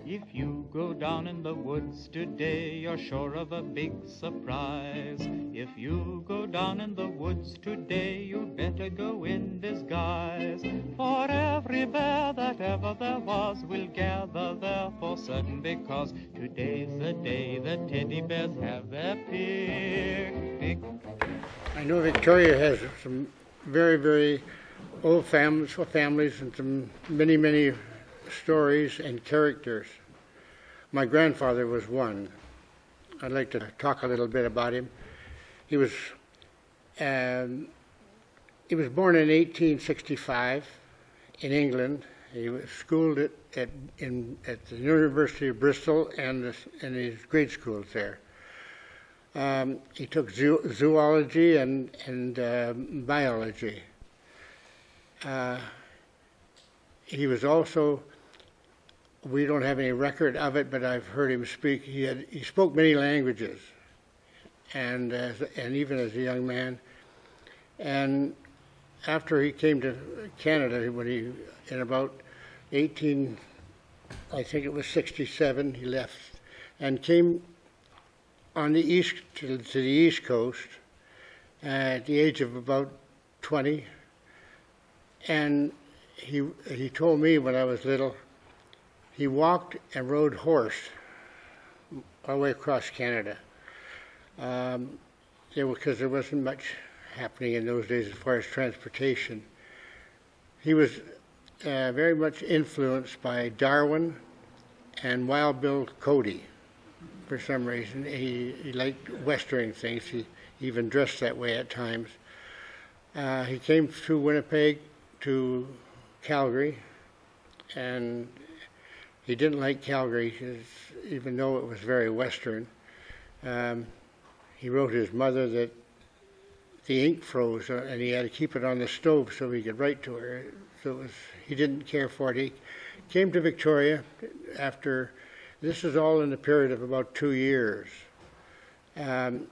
If you go down in the woods today, you're sure of a big surprise. If you go down in the woods today, you better go in disguise. For every bear that ever there was will gather there for certain, because today's the day the teddy bears have their picnic. I know Victoria has some very, very old families and some many, many stories and characters. My grandfather was one. I'd like to talk a little bit about him. He was born in 1865 in England. He was schooled at the University of Bristol and his grade schools there. He took zoology and biology. He was also, we don't have any record of it, but I've heard him speak. He spoke many languages, and even as a young man. And after he came to Canada, in about I think it was 67, he left and came on the east to the East Coast at the age of about 20. And he told me when I was little, he walked and rode horse all the way across Canada. Because there wasn't much happening in those days as far as transportation. He was very much influenced by Darwin and Wild Bill Cody. For some reason, he liked Western things. He even dressed that way at times. He came through Winnipeg to Calgary, and he didn't like Calgary, even though it was very Western. He wrote his mother that the ink froze, and he had to keep it on the stove so he could write to her. So he didn't care for it. He came to Victoria after. This is all in the period of about 2 years. And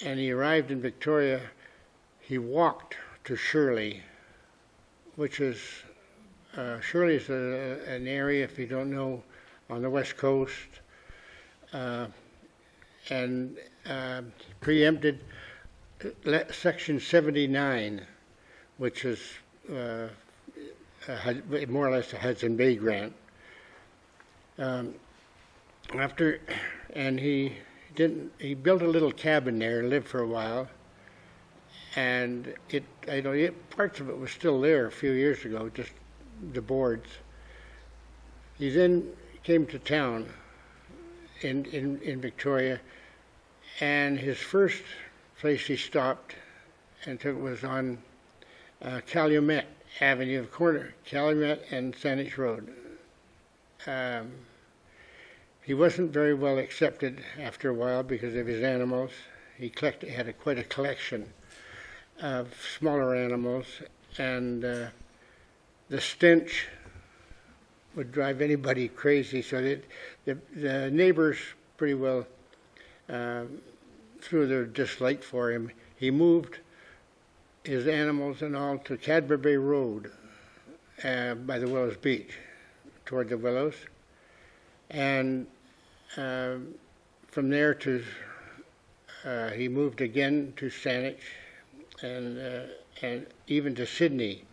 he arrived in Victoria. He walked to Shirley, which is, Shirley is an area, if you don't know, on the West Coast, and preempted Section 79, which is more or less a Hudson Bay grant. He built a little cabin there and lived for a while, and parts of it was still there a few years ago, just the boards. He then came to town in Victoria, and his first place he stopped and took was on Calumet Avenue, the corner, Calumet and Saanich Road. He wasn't very well accepted after a while because of his animals. He had quite a collection of smaller animals, and the stench would drive anybody crazy. So that the neighbors pretty well, through their dislike for him, he moved his animals and all to Cadbury Bay Road by the Willows Beach, toward the Willows. And from there he moved again to Saanich and even to Sydney,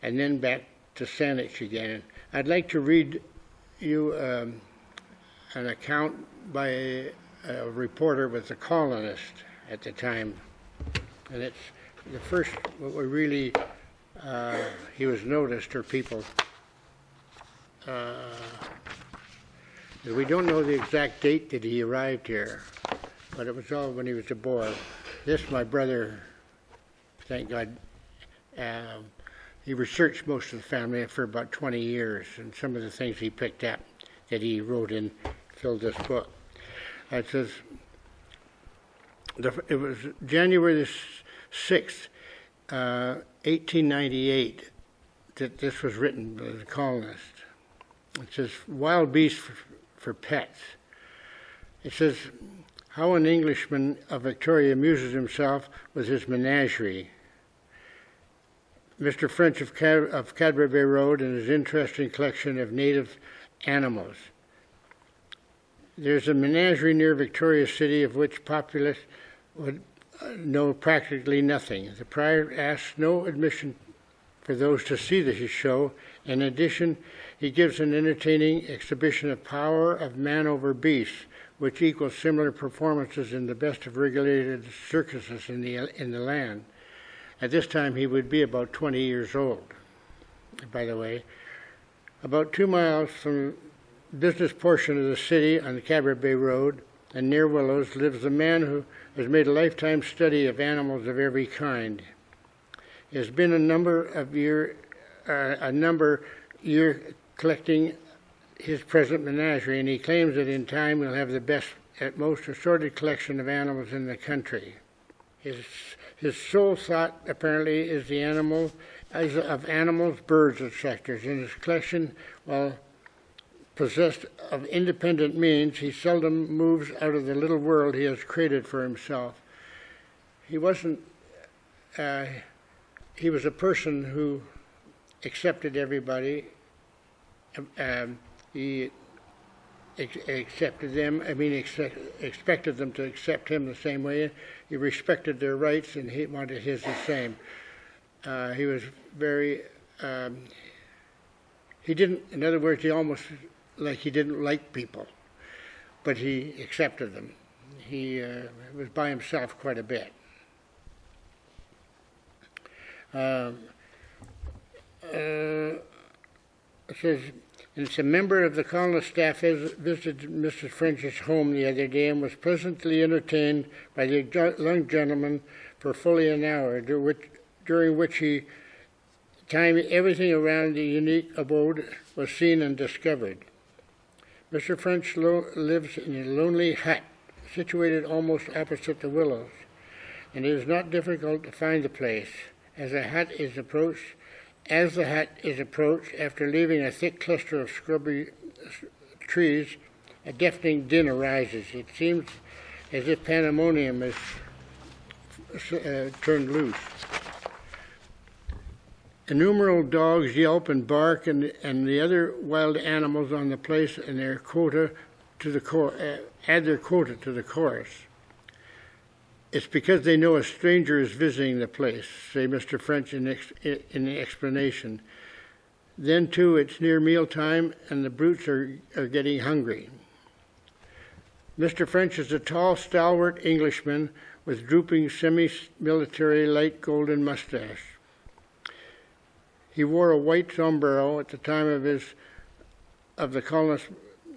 and then back to Saanich again. I'd like to read you an account by a reporter with The Colonist at the time, and it's the first what we really he was noticed, or people. We don't know the exact date that he arrived here, but it was all when he was a boy. This, my brother, thank God, he researched most of the family for about 20 years, and some of the things he picked up that he wrote in filled this book. It says, it was January the 6th, 1898, that this was written by The Colonist. It says, wild beasts for pets. It says, how an Englishman of Victoria amuses himself with his menagerie. Mr. French of Cadbury Bay Road and his interesting collection of native animals. There's a menagerie near Victoria City of which populace would know practically nothing. The prior asks no admission for those to see the show. In addition, he gives an entertaining exhibition of power of man over beast, which equals similar performances in the best of regulated circuses in the land. At this time, he would be about 20 years old, by the way. About 2 miles from the business portion of the city on the Cadbury Bay Road and near Willows lives a man who has made a lifetime study of animals of every kind. He has been a number year collecting his present menagerie, and he claims that in time he'll have the best, at most assorted collection of animals in the country. His sole thought, apparently, is of animals, birds, etc. In his collection, while possessed of independent means, he seldom moves out of the little world he has created for himself. He was a person who accepted everybody. He accepted them, expected them to accept him the same way. He respected their rights, and he wanted his the same. He was very, he didn't, in other words, he almost, like he didn't like people, but he accepted them. He was by himself quite a bit. It says, it's a member of the colonist staff visited Mrs. French's home the other day and was pleasantly entertained by the young gentleman for fully an hour, during which he time everything around the unique abode was seen and discovered. Mr. French lives in a lonely hut situated almost opposite the Willows, and it is not difficult to find the place. As the hut is approached, after leaving a thick cluster of scrubby trees, a deafening din arises. It seems as if pandemonium is turned loose. Innumerable dogs yelp and bark, and the other wild animals on the place and their quota to the add their quota to the chorus. It's because they know a stranger is visiting the place, say Mr. French in the explanation. Then, too, it's near mealtime, and the brutes are getting hungry. Mr. French is a tall, stalwart Englishman with drooping, semi-military, light golden mustache. He wore a white sombrero at the time of the colonist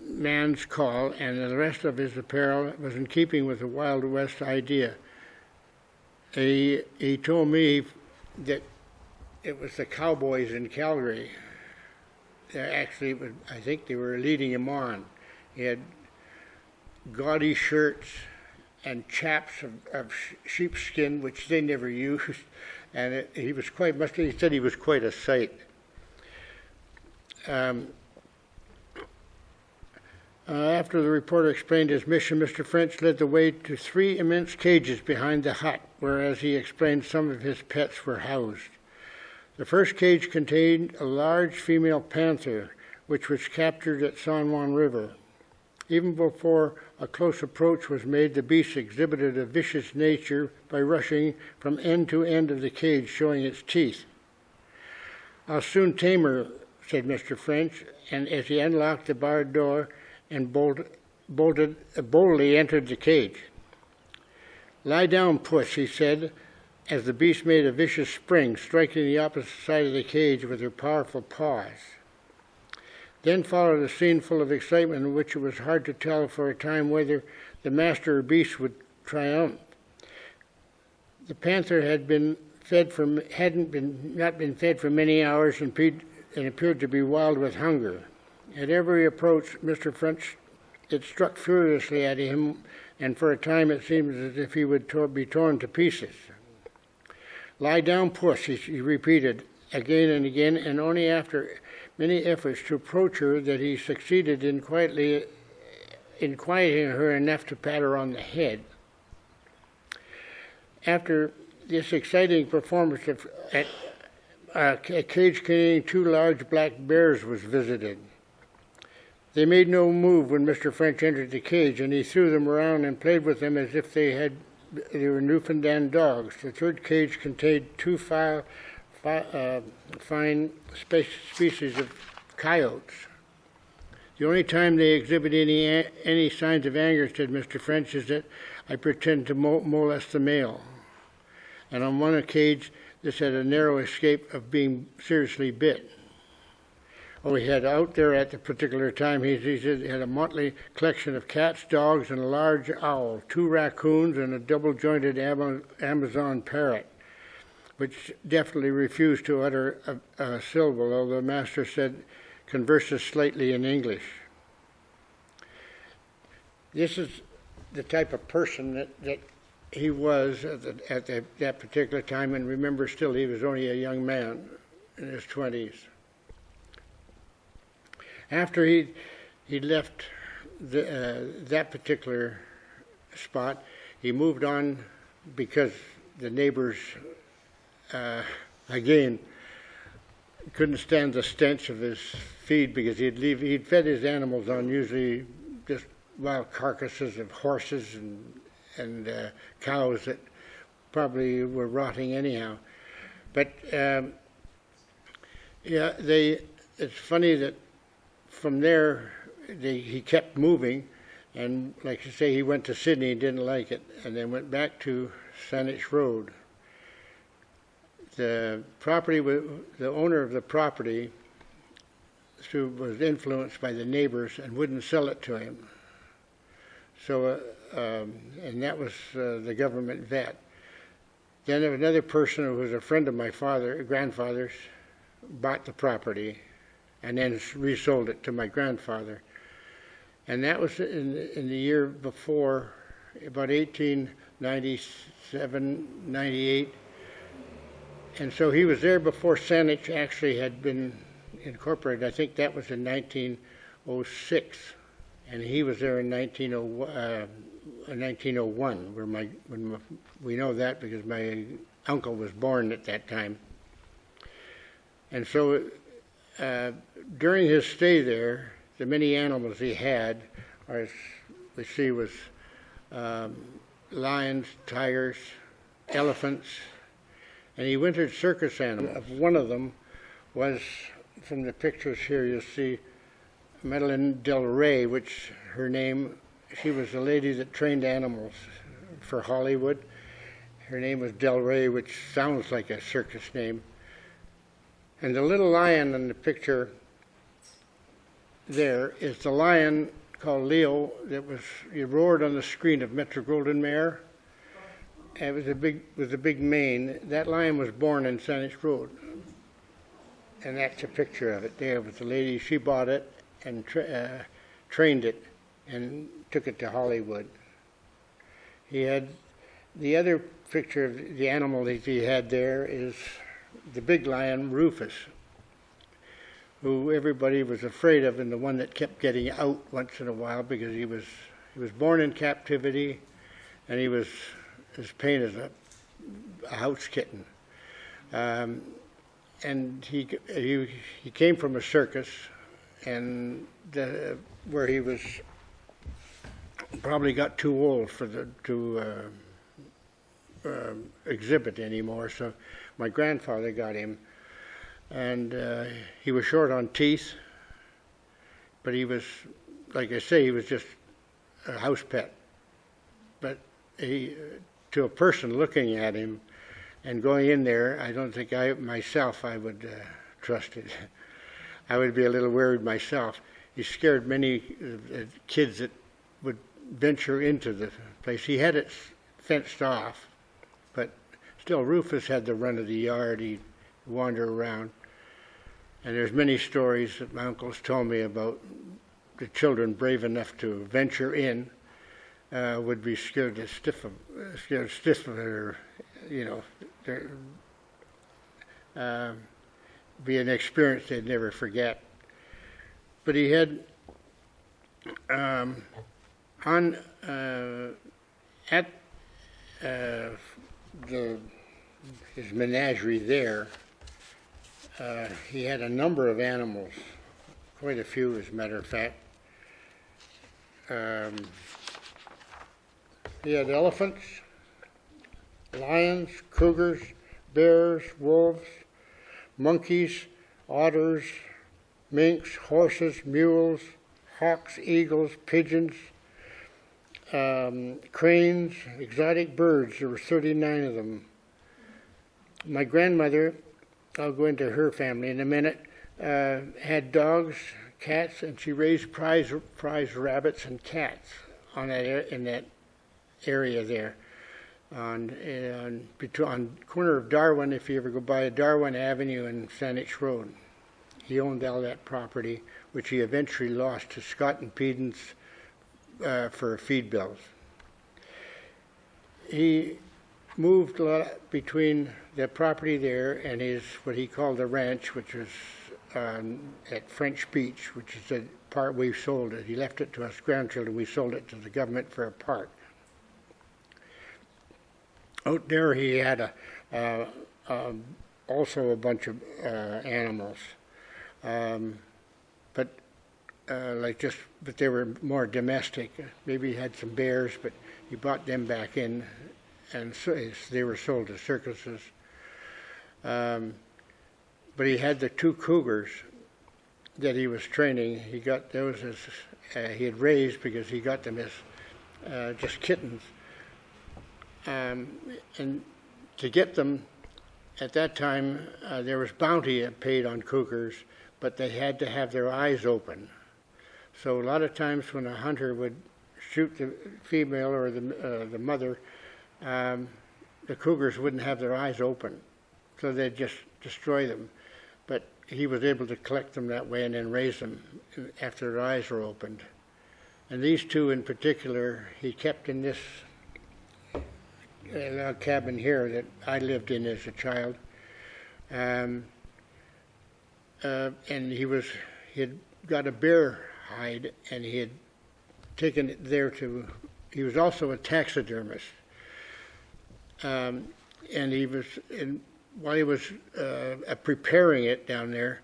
man's call, and the rest of his apparel was in keeping with the Wild West idea. He told me that it was the cowboys in Calgary. Actually, I think they were leading him on. He had gaudy shirts and chaps of sheepskin, which they never used, and he said he was quite a sight. After the reporter explained his mission, Mr. French led the way to 3 immense cages behind the hut, where, as he explained, some of his pets were housed. The first cage contained a large female panther, which was captured at San Juan River. Even before a close approach was made, the beast exhibited a vicious nature by rushing from end to end of the cage, showing its teeth. "I'll soon tame her," said Mr. French, and as he unlocked the barred door and boldly entered the cage. "Lie down, puss," he said, as the beast made a vicious spring, striking the opposite side of the cage with her powerful paws. Then followed a scene full of excitement in which it was hard to tell for a time whether the master or beast would triumph. The panther hadn't been fed for many hours and appeared to be wild with hunger. At every approach, Mr. French, it struck furiously at him, and for a time it seemed as if he would be torn to pieces. "Lie down, puss," he repeated again and again, and only after many efforts to approach her that he succeeded in quieting her enough to pat her on the head. After this exciting performance a cage containing 2 large black bears was visited. They made no move when Mr. French entered the cage, and he threw them around and played with them as if they were Newfoundland dogs. The 3rd cage contained 2 fine species of coyotes. The only time they exhibit any signs of anger, said Mr. French, is that I pretend to molest the male. And on one cage, this had a narrow escape of being seriously bit. Oh, he had out there at the particular time, he said he had a motley collection of cats, dogs, and a large owl, 2 raccoons, and a double-jointed Amazon parrot, which definitely refused to utter a syllable, although the master said converses slightly in English. This is the type of person that he was at that particular time, and remember still he was only a young man in his 20s. After he left that particular spot, he moved on because the neighbors, again, couldn't stand the stench of his feed, because he'd fed his animals on usually just wild carcasses of horses and cows that probably were rotting anyhow. But it's funny that from there he kept moving, and like I say, he went to Sydney and didn't like it, and then went back to Saanich Road. The owner of the property was influenced by the neighbors and wouldn't sell it to him. So, and that was the government vet. Then another person who was a friend of my grandfather's, bought the property and then resold it to my grandfather. And that was in the year before, about 1897, 98. And so he was there before Saanich actually had been incorporated. I think that was in 1906. And he was there in 1901, we know that because my uncle was born at that time. And so during his stay there, the many animals he had, as we see, was lions, tigers, elephants, and he wintered circus animals. One of them was, from the pictures here, you'll see Madeleine Del Rey, which she was a lady that trained animals for Hollywood. Her name was Del Rey, which sounds like a circus name. And the little lion in the picture there is the lion called Leo he roared on the screen of Metro-Goldwyn-Mayer. It was a big mane. That lion was born in Saanich Road. And that's a picture of it there with the lady. She bought it and trained it and took it to Hollywood. He had the other picture of the animal that he had there is the big lion, Rufus, who everybody was afraid of, and the one that kept getting out once in a while because he was born in captivity, and he was as plain as a house kitten. And he came from a circus, and where he was probably got too old to exhibit anymore. So my grandfather got him, and he was short on teeth, but he was, like I say, he was just a house pet. But to a person looking at him and going in there, I don't think I would trust it. I would be a little worried myself. He scared many kids that would venture into the place. He had it fenced off, but still Rufus had the run of the yard. He'd wander around. And there's many stories that my uncles told me about the children brave enough to venture in would be scared stiff, or, be an experience they'd never forget. But he had his menagerie there, He had a number of animals, quite a few, as a matter of fact. He had elephants, lions, cougars, bears, wolves, monkeys, otters, minks, horses, mules, hawks, eagles, pigeons, cranes, exotic birds. There were 39 of them. My grandmother, I'll go into her family in a minute, had dogs, cats, and she raised prize rabbits and cats in that area there. On corner of Darwin, if you ever go by Darwin Avenue and Saanich Road. He owned all that property, which he eventually lost to Scott and Pedens for feed bills. He moved a lot between the property there and what he called the ranch, which was at French Beach, which is the part we sold it. He left it to us grandchildren. We sold it to the government for a park. Out there he had also a bunch of animals, but they were more domestic. Maybe he had some bears, but he brought them back in, and so they were sold to circuses. But he had the 2 cougars that he was training. He got those he had raised because he got them as just kittens. And to get them, at that time, there was bounty paid on cougars, but they had to have their eyes open. So a lot of times when a hunter would shoot the female or the mother, the cougars wouldn't have their eyes open, so they'd just destroy them. But he was able to collect them that way and then raise them after their eyes were opened. And these 2 in particular, he kept in this log cabin here that I lived in as a child, and he had got a bear hide, and he had taken it there he was also a taxidermist, and while he was preparing it down there,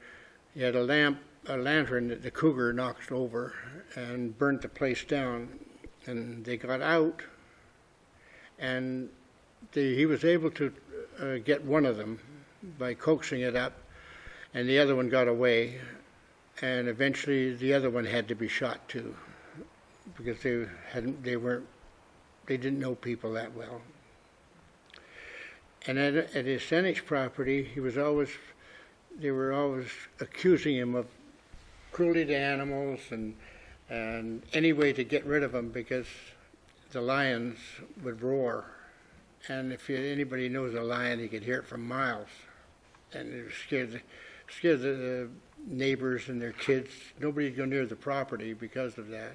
he had a lantern that the cougar knocked over and burnt the place down, and they got out, and he was able to get one of them by coaxing it up, and the other one got away, and eventually the other one had to be shot too, because they didn't know people that well. And at his Saanich property, they were always accusing him of cruelty to animals and any way to get rid of them, because the lions would roar. And if anybody knows a lion, you could hear it from miles. And it scared the neighbors and their kids. Nobody would go near the property because of that.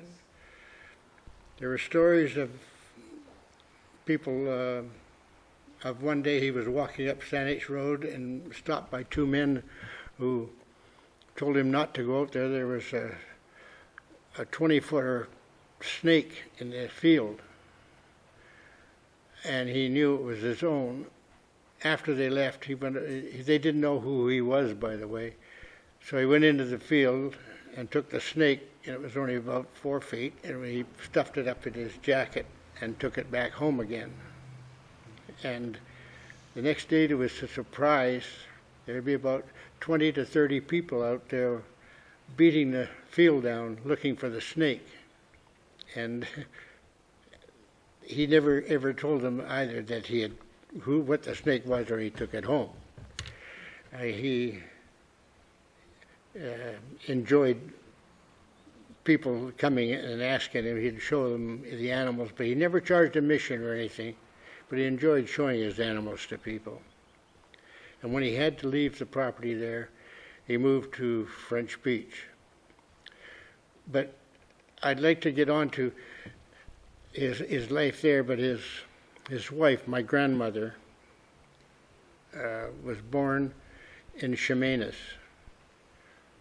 There were stories of people, of one day he was walking up Saanich Road and stopped by 2 men who told him not to go out there. There was a 20-footer snake in the field, and he knew it was his own. After they left, they didn't know who he was, by the way. So he went into the field and took the snake, and it was only about 4 feet, and he stuffed it up in his jacket and took it back home again. And the next day, to his surprise, there'd be about 20 to 30 people out there beating the field down looking for the snake. And he never ever told them either that he had what the snake was, or he took it home. He enjoyed people coming and asking him. He'd show them the animals, but he never charged admission or anything. But he enjoyed showing his animals to people. And when he had to leave the property there, he moved to French Beach. But I'd like to get on to his life there, but his wife, my grandmother, was born in Chemainus.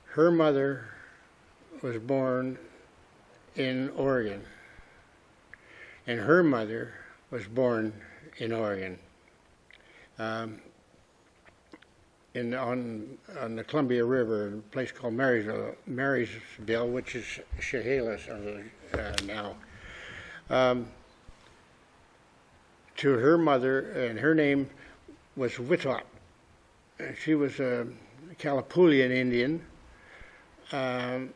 Her mother was born in Oregon, and her mother was born in Oregon. on the Columbia River, in a place called Marysville, which is Chehalis now. To her mother, and her name was Wittot. She was a Kalapulean Indian, and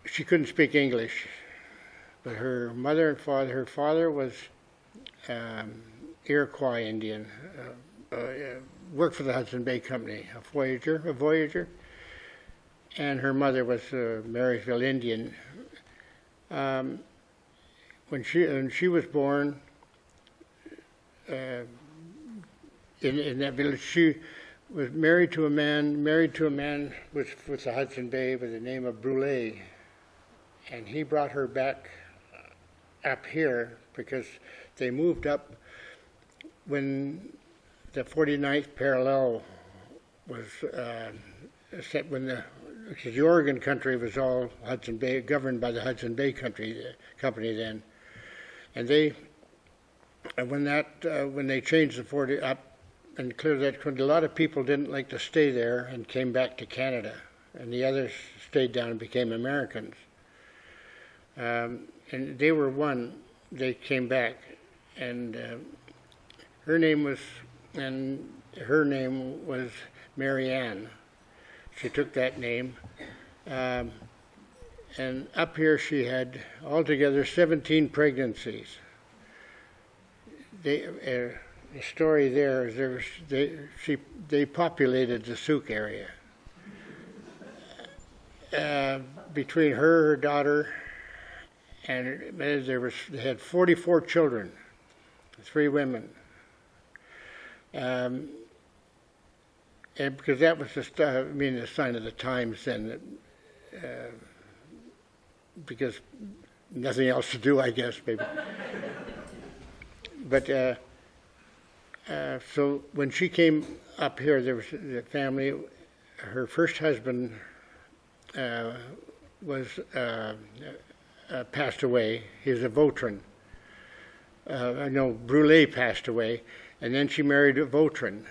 she couldn't speak English. But her mother and father, her father was Iroquois Indian, worked for the Hudson Bay Company, a voyager, and her mother was a Marysville Indian. When she was born in that village, she was married to a man with the Hudson Bay by the name of Brule, and he brought her back up here because they moved up when the 49th parallel was set, because the Oregon country was all Hudson Bay, governed by the Hudson Bay Company then, and when they changed the 40 up and cleared that country, a lot of people didn't like to stay there and came back to Canada, and the others stayed down and became Americans. And they were one. They came back, and her name was Mary Ann. She took that name, and up here she had altogether 17 pregnancies. The story there is they populated the Souk area. Between her daughter, and they had 44 children, 3 women. And because that was the sign of the times then, because nothing else to do, I guess, maybe. But so when she came up here, there was the family. Her first husband was passed away. He was a Vautrin. Brule passed away, and then she married a Vautrin,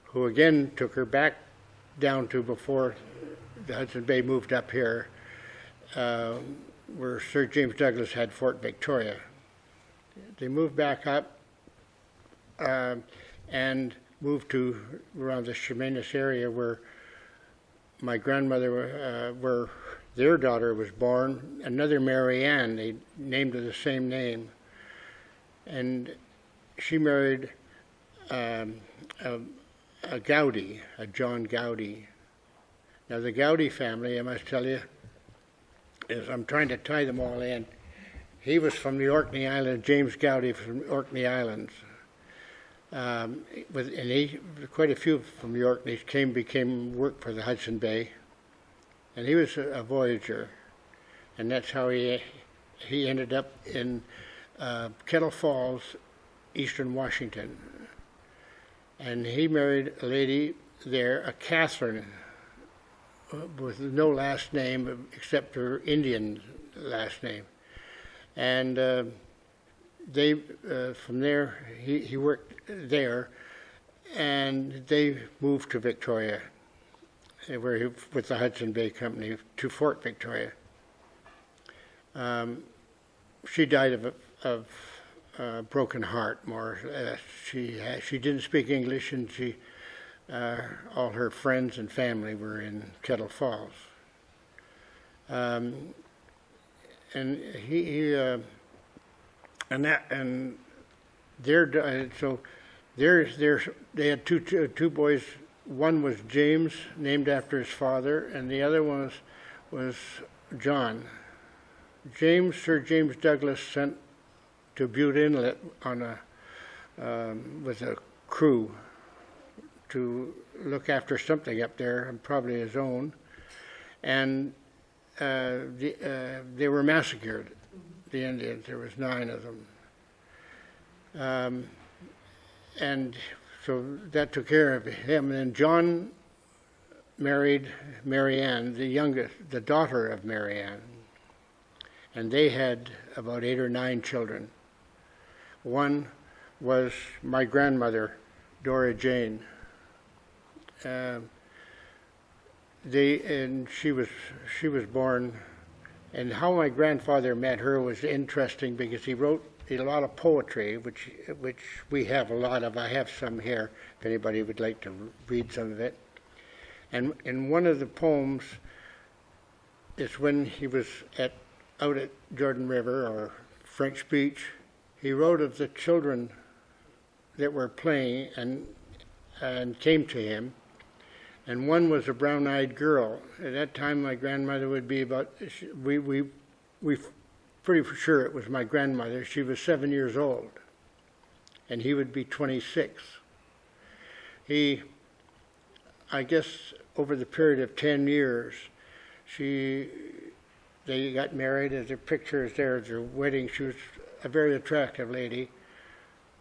who again took her back down to before the Hudson Bay moved up here, where Sir James Douglas had Fort Victoria. They moved back up and moved to around the Chemainus area where my grandmother, where their daughter was born, another Mary Ann. They named her the same name. And she married a Gowdy, a John Gowdy. Now the Gowdy family, I must tell you, I'm trying to tie them all in. He was from the Orkney Islands, James Gowdy from Orkney Islands. And quite a few from the Orkneys worked for the Hudson Bay. And he was a voyager. And that's how he ended up in Kettle Falls, eastern Washington. And he married a lady there, a Catherine, with no last name except her Indian last name. And they, from there, he worked there, and they moved to Victoria, with the Hudson Bay Company, to Fort Victoria. She died of a broken heart, more or less. She didn't speak English, and all her friends and family were in Kettle Falls. And they had two boys. One was James, named after his father, and the other one was John. Sir James Douglas sent to Butte Inlet with a crew to look after something up there, and probably his own, and they were massacred, the Indians. There was 9 of them. And so that took care of him. And then John married Mary Ann, the daughter of Mary Ann. And they had about 8 or 9 children. One was my grandmother, Dora Jane. And she was born, and how my grandfather met her was interesting because he wrote a lot of poetry, which we have a lot of. I have some here if anybody would like to read some of it. And in one of the poems, it's when he was out at Jordan River or French Beach. He wrote of the children that were playing and came to him. And one was a brown-eyed girl. At that time, my grandmother would be about, we pretty sure it was my grandmother. She was 7 years old, and he would be 26. I guess over the period of 10 years, they got married. As their picture is there, their wedding. She was a very attractive lady.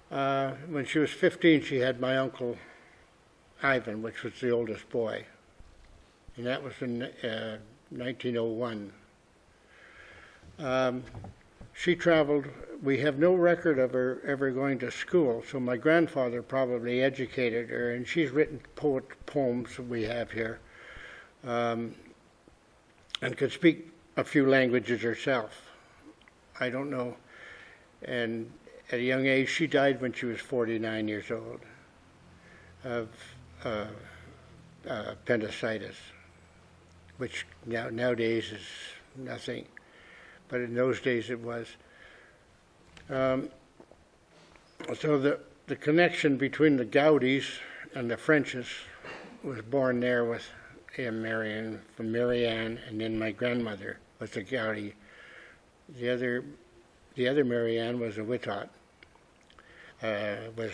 When she was 15, she had my uncle Ivan, which was the oldest boy, and that was in 1901. She traveled. We have no record of her ever going to school, so my grandfather probably educated her, and she's written poems we have here, and could speak a few languages herself. I don't know. And at a young age, she died when she was 49 years old of appendicitis, which nowadays is nothing, but in those days it was. So the connection between the Gaudis and the Frenches was born there with Marianne, from Marianne, and then my grandmother was a Gaudi. The other Marianne was a Wittot, was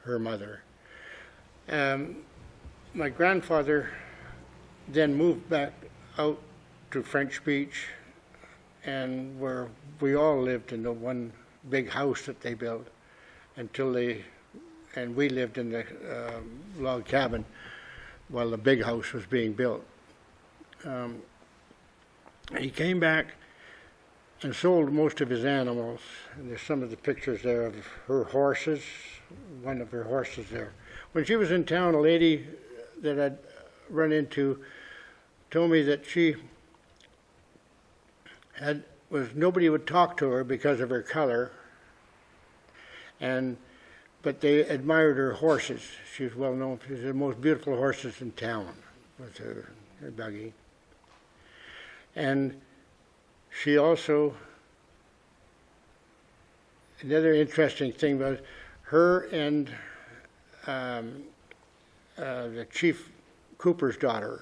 her mother. My grandfather then moved back out to French Beach, and where we all lived in the one big house that they built and we lived in the log cabin while the big house was being built. He came back and sold most of his animals, and there's some of the pictures there of her horses, one of her horses there. When she was in town, a lady that I'd run into told me that nobody would talk to her because of her color, but they admired her horses. She was well known. She was the most beautiful horses in town with her buggy. And she also, another interesting thing was her and the chief cooper's daughter,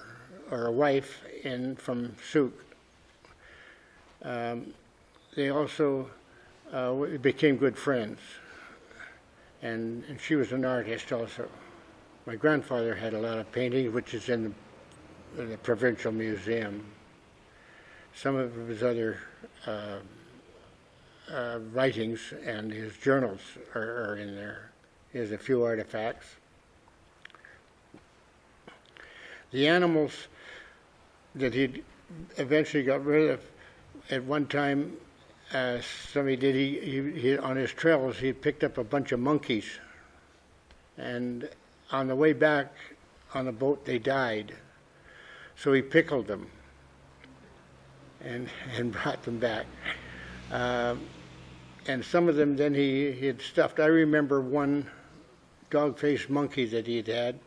or a wife from Souk. They also became good friends, and she was an artist also. My grandfather had a lot of paintings, which is in the Provincial Museum. Some of his other writings and his journals are in there. He has a few artifacts. The animals that he eventually got rid of, at one time, somebody did, he on his travels, he picked up a bunch of monkeys, and on the way back on the boat they died. So he pickled them and brought them back. And some of them then he had stuffed. I remember one dog-faced monkey that he'd had.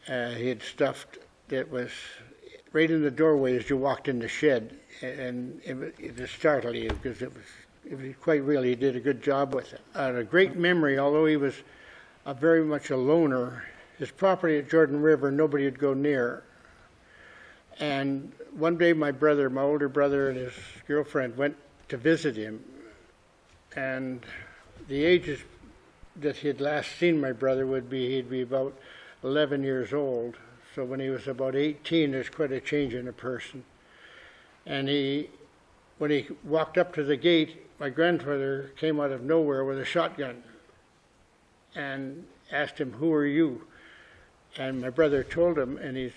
He had stuffed that was right in the doorway as you walked in the shed, and it was startling because it was quite real. He did a good job with it. A great memory, although he was very much a loner. His property at Jordan River, nobody would go near. And one day my older brother and his girlfriend went to visit him, and the ages that he had last seen my brother he'd be about 11 years old. So when he was about 18, there's quite a change in a person. And when he walked up to the gate, my grandfather came out of nowhere with a shotgun and asked him, "Who are you?" And my brother told him, and his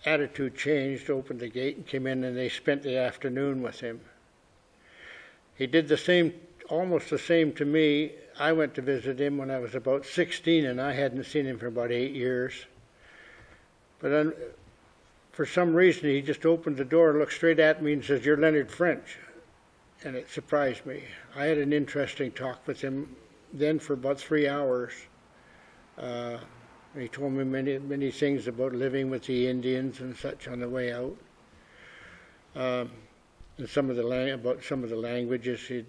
attitude changed, opened the gate and came in, and they spent the afternoon with him. He did the same almost the same to me. I went to visit him when I was about 16, and I hadn't seen him for about 8 years. But then, for some reason, he just opened the door, looked straight at me, and says, "You're Leonard French." And it surprised me. I had an interesting talk with him then for about 3 hours. He told me many things about living with the Indians and such on the way out, and about some of the languages he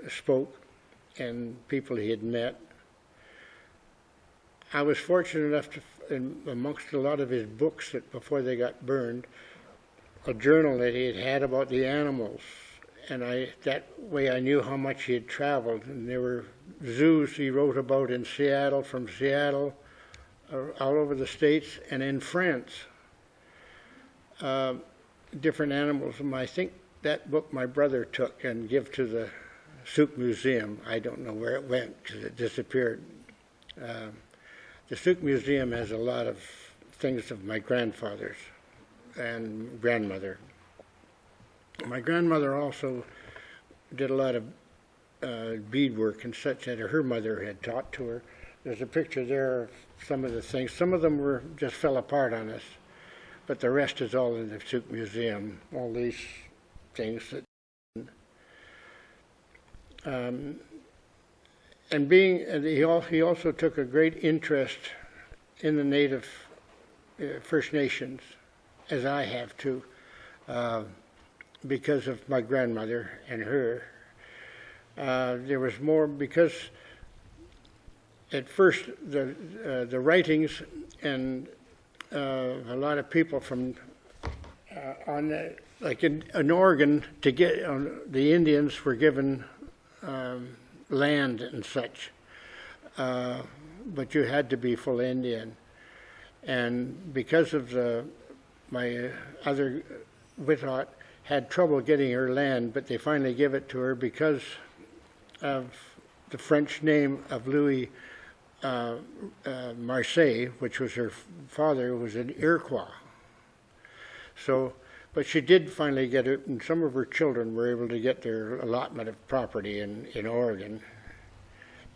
spoke and people he had met. I was fortunate enough to, amongst a lot of his books that before they got burned, a journal that he had about the animals, and that way I knew how much he had traveled. And there were zoos he wrote about in Seattle, from Seattle, all over the States, and in France, different animals. And I think that book my brother took and gave to the Sauk Museum. I don't know where it went because it disappeared. The Sauk Museum has a lot of things of my grandfather's and grandmother. My grandmother also did a lot of beadwork and such that her mother had taught to her. There's a picture there of some of the things. Some of them just fell apart on us, but the rest is all in the Sauk Museum, all these things. He also took a great interest in the native First Nations, as I have too, because of my grandmother and her. There was more, because at first the writings and a lot of people from like in Oregon, to get the Indians were given land and such, but you had to be full Indian. And because of my other Whithot had trouble getting her land, but they finally gave it to her because of the French name of Louis Marseille, which was her father, was an Iroquois. So, but she did finally get it, and some of her children were able to get their allotment of property in Oregon,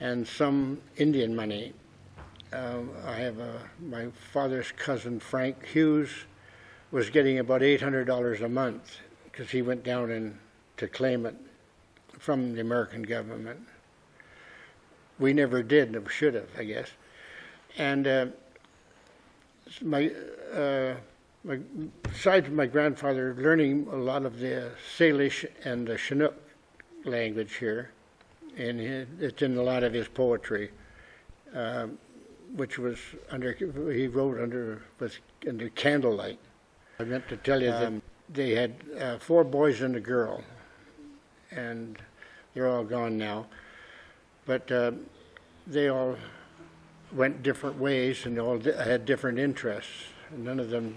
and some Indian money. I have my father's cousin, Frank Hughes, was getting about $800 a month because he went down to claim it from the American government. We never did, and should have, I guess. And besides my grandfather learning a lot of the Salish and the Chinook language here, and it's in a lot of his poetry, which was he wrote under candlelight. I meant to tell you that they had 4 boys and a girl, and they're all gone now. But they all went different ways, and they all had different interests. None of them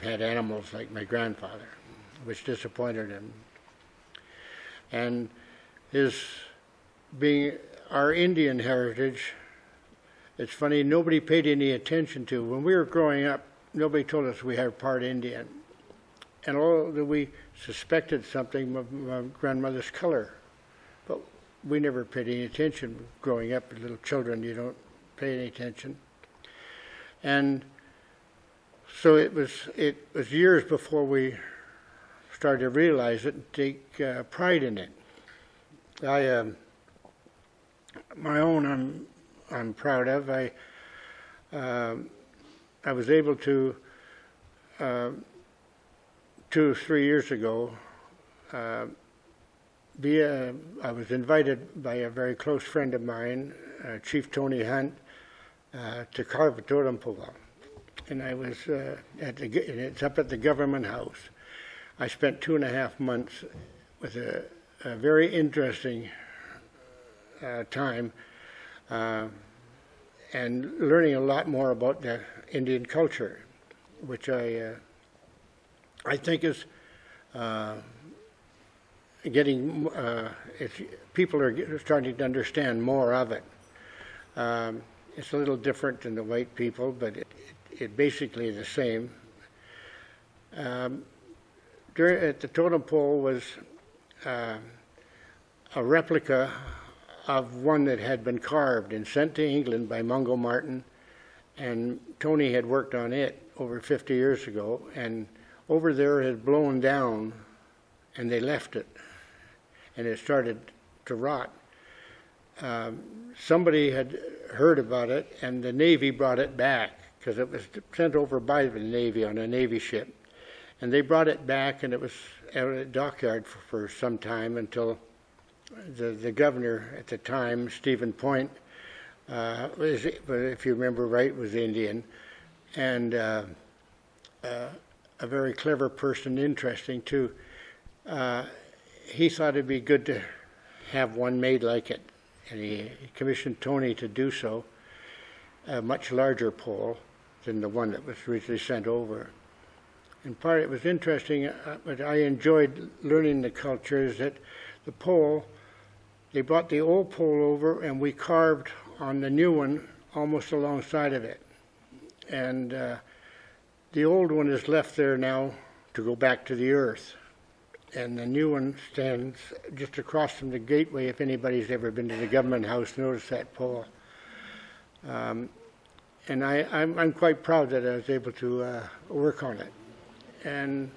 had animals like my grandfather, which disappointed him. And his being our Indian heritage, it's funny, nobody paid any attention to. When we were growing up, nobody told us we had part Indian. And although we suspected something of my grandmother's color, but we never paid any attention. Growing up as little children, you don't pay any attention. And so it was years before we started to realize it and take pride in it. My own I'm proud of. I was able to 2 or 3 years ago I was invited by a very close friend of mine, Chief Tony Hunt, to carve a totem pole. And I was it's up at the government house. I spent 2.5 months with a very interesting time and learning a lot more about the Indian culture, which I think is getting, people are starting to understand more of it. It's a little different than the white people, but it basically is the same. At the totem pole was a replica of one that had been carved and sent to England by Mungo Martin, and Tony had worked on it over 50 years ago, and over there it had blown down, and they left it, and it started to rot. Somebody had heard about it, and the Navy brought it back, because it was sent over by the Navy on a Navy ship. And they brought it back, and it was out at dockyard for some time until the governor at the time, Stephen Point, if you remember right, was Indian, and a very clever person, interesting too. He thought it'd be good to have one made like it, and he commissioned Tony to do so, a much larger pole than the one that was originally sent over. And part it was interesting, but I enjoyed learning the culture, is that the pole, they brought the old pole over and we carved on the new one almost alongside of it. And the old one is left there now to go back to the earth. And the new one stands just across from the gateway. If anybody's ever been to the government house, notice that pole. And I'm quite proud that I was able to work on it. And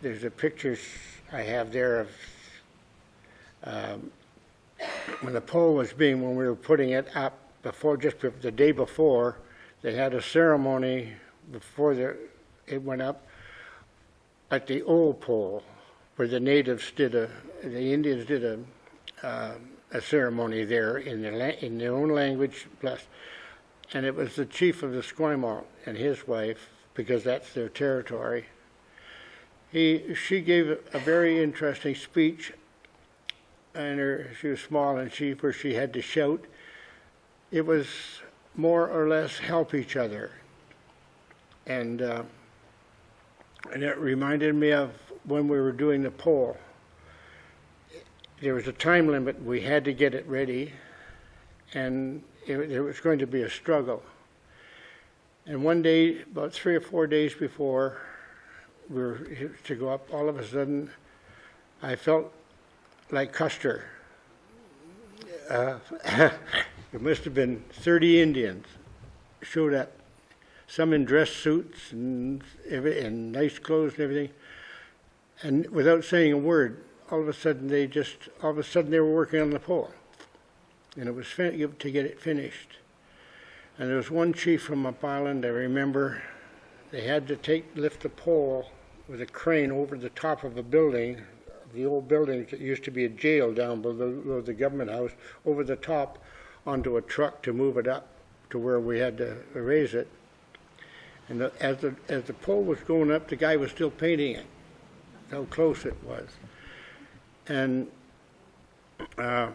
there's the pictures I have there of when the pole was when we were putting it up just the day before, they had a ceremony before it went up at the old pole, where the natives the Indians did a ceremony there in their own language, and it was the chief of the Esquimalt and his wife, because that's their territory. She gave a very interesting speech, and she was small, and where she had to shout. It was more or less help each other, and it reminded me of when we were doing the pole. There was a time limit; we had to get it ready, and there was going to be a struggle. And one day, about 3 or 4 days before we were to go up, all of a sudden, I felt like Custer. It must have been 30 Indians showed up, some in dress suits and nice clothes and everything. And without saying a word, all of a sudden they were working on the pole, and it was to get it finished. And there was one chief from up island, I remember, they had to lift the pole with a crane over the top of a building, the old building that used to be a jail down below the government house, over the top onto a truck to move it up to where we had to raise it. And as the pole was going up, the guy was still painting it, how close it was. And a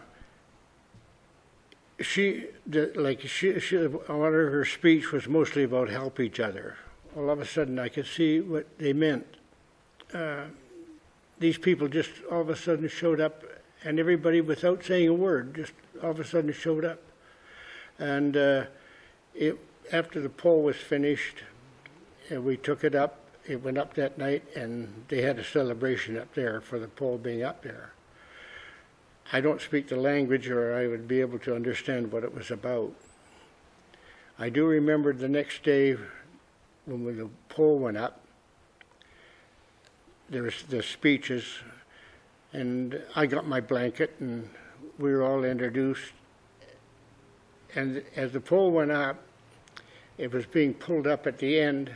lot of her speech was mostly about help each other. All of a sudden, I could see what they meant. These people just all of a sudden showed up, and everybody, without saying a word, just all of a sudden showed up. And after the pole was finished, we took it up. It went up that night, and they had a celebration up there for the pole being up there. I don't speak the language, or I would be able to understand what it was about. I do remember the next day when the pole went up, there was the speeches, and I got my blanket, and we were all introduced. And as the pole went up, it was being pulled up at the end.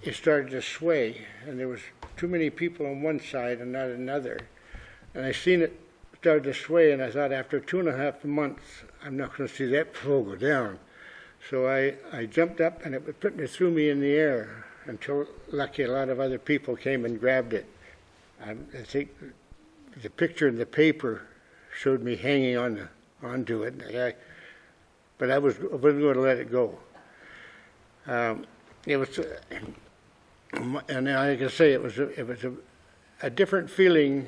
It started to sway, and there was too many people on one side and not another. And I seen it started to sway, and I thought, after 2.5 months, I'm not going to see that pole go down. So I jumped up, and it threw me in the air until, lucky, a lot of other people came and grabbed it. I think the picture in the paper showed me hanging onto it, but I wasn't going to let it go. It was, and I can say it was a different feeling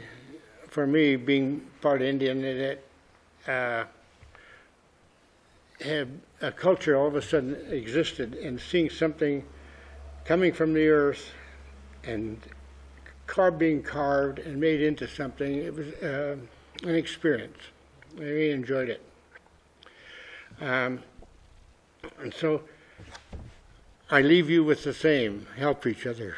for me, being part Indian, that had a culture all of a sudden existed, and seeing something coming from the earth and being carved and made into something. It was an experience. I really enjoyed it. And so I leave you with the same, help each other.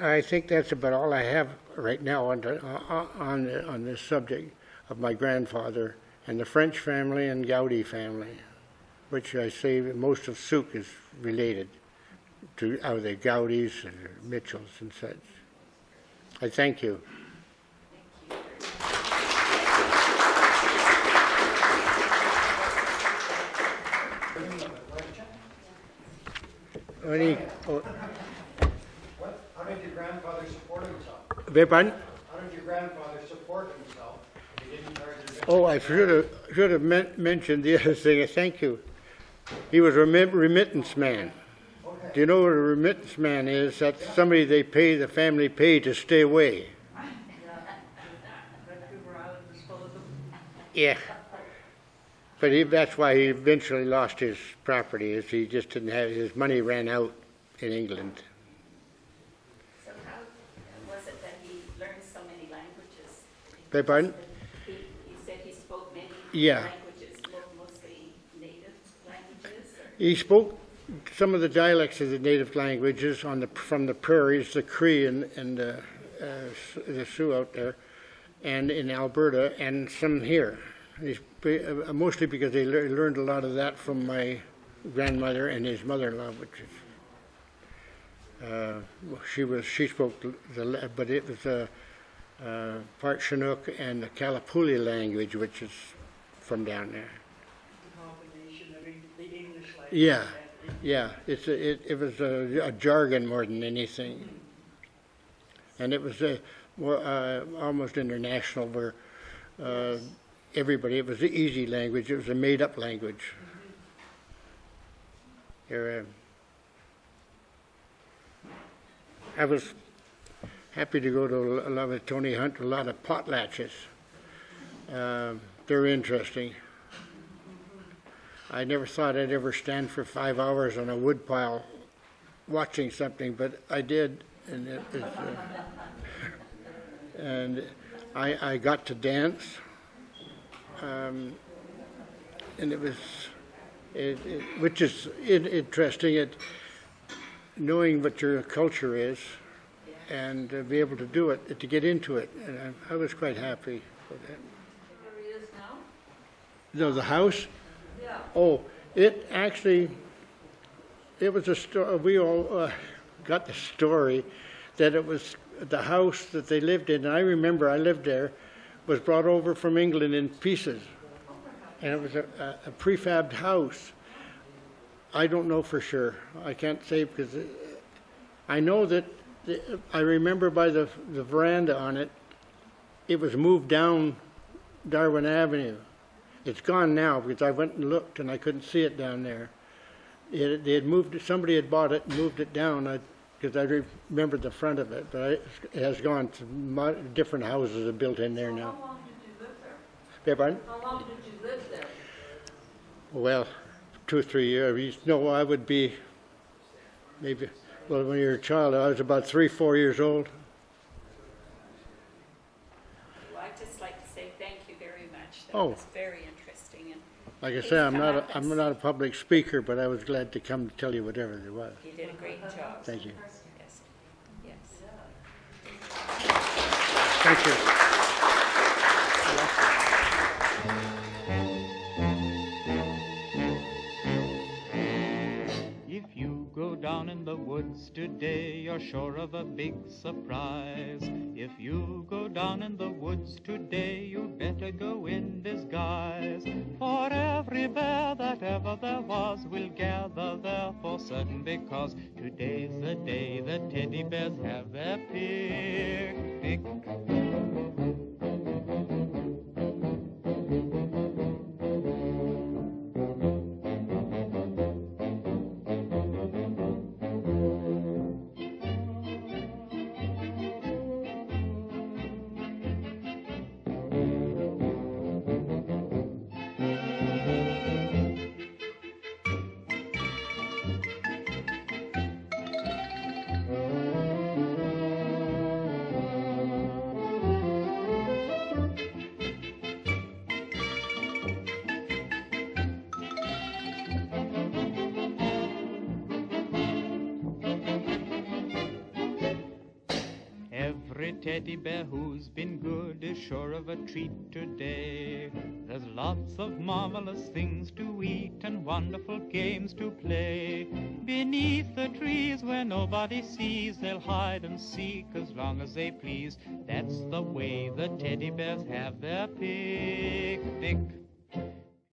I think that's about all I have right now on this subject of my grandfather and the French family and Gowdy family, which I say most of Souk is related to the Gowdys and Mitchells and such. I thank you. How did your grandfather support himself? Pardon? How did your grandfather support himself? He didn't charge his Oh, I should have mentioned the other thing. Thank you. He was a remittance man. Okay. Do you know what a remittance man is? That's somebody the family pay to stay away. Yeah. But that's why he eventually lost his property, is he just didn't have, his money ran out in England. So how was it that he learned so many languages? Beg pardon? He said he spoke many Yeah. languages, mostly native languages? Or? He spoke some of the dialects of the native languages from the prairies, the Cree and the Sioux out there, and in Alberta, and some here. Mostly because they learned a lot of that from my grandmother and his mother-in-law, which is she spoke but it was part Chinook and the Kalapuli language, which is from down there. Combination of the English language. Yeah. It was a jargon more than anything, and it was almost international where. Everybody, it was the easy language, it was a made-up language. I was happy to go to a lot of Tony Hunt, a lot of potlatches. They're interesting. I never thought I'd ever stand for 5 hours on a wood pile watching something, but I did, and it was, and I got to dance. And it was, which is interesting, knowing what your culture is, and be able to do it, to get into it. And I was quite happy with that. Where he is now? No, the house? Yeah. Oh, it was a story. We all got the story that it was the house that they lived in. And I remember I lived there. Was brought over from England in pieces, and it was a prefabbed house. I don't know for sure. I can't say because I know that I remember by the veranda on it. It was moved down Darwin Avenue. It's gone now because I went and looked and I couldn't see it down there. They had moved it. Somebody had bought it and moved it down. Because I remembered the front of it, but it has gone to different houses are built in there now. How long did you live there? Beg pardon? How long did you live there? Well, 2 or 3 years. No, I would be maybe, well, when you're a child, I was about 3, 4 years old. Well, I'd just like to say thank you very much. That Oh. was very interesting. And Like I please say, come up I'm and not a public speaker, but I was glad to come to tell you whatever there was. you did a great job. Thank you. Yes. Yes. Thank you. If you go down in the woods today, you're sure of a big surprise. If you go down in the woods today, you better go in disguise. For every bear that ever there was will gather there for certain, because today's the day the teddy bears have their picnic. teddy bear who's been good is sure of a treat today. There's lots of marvelous things to eat and wonderful games to play. Beneath the trees where nobody sees, they'll hide and seek as long as they please. That's the way the teddy bears have their picnic.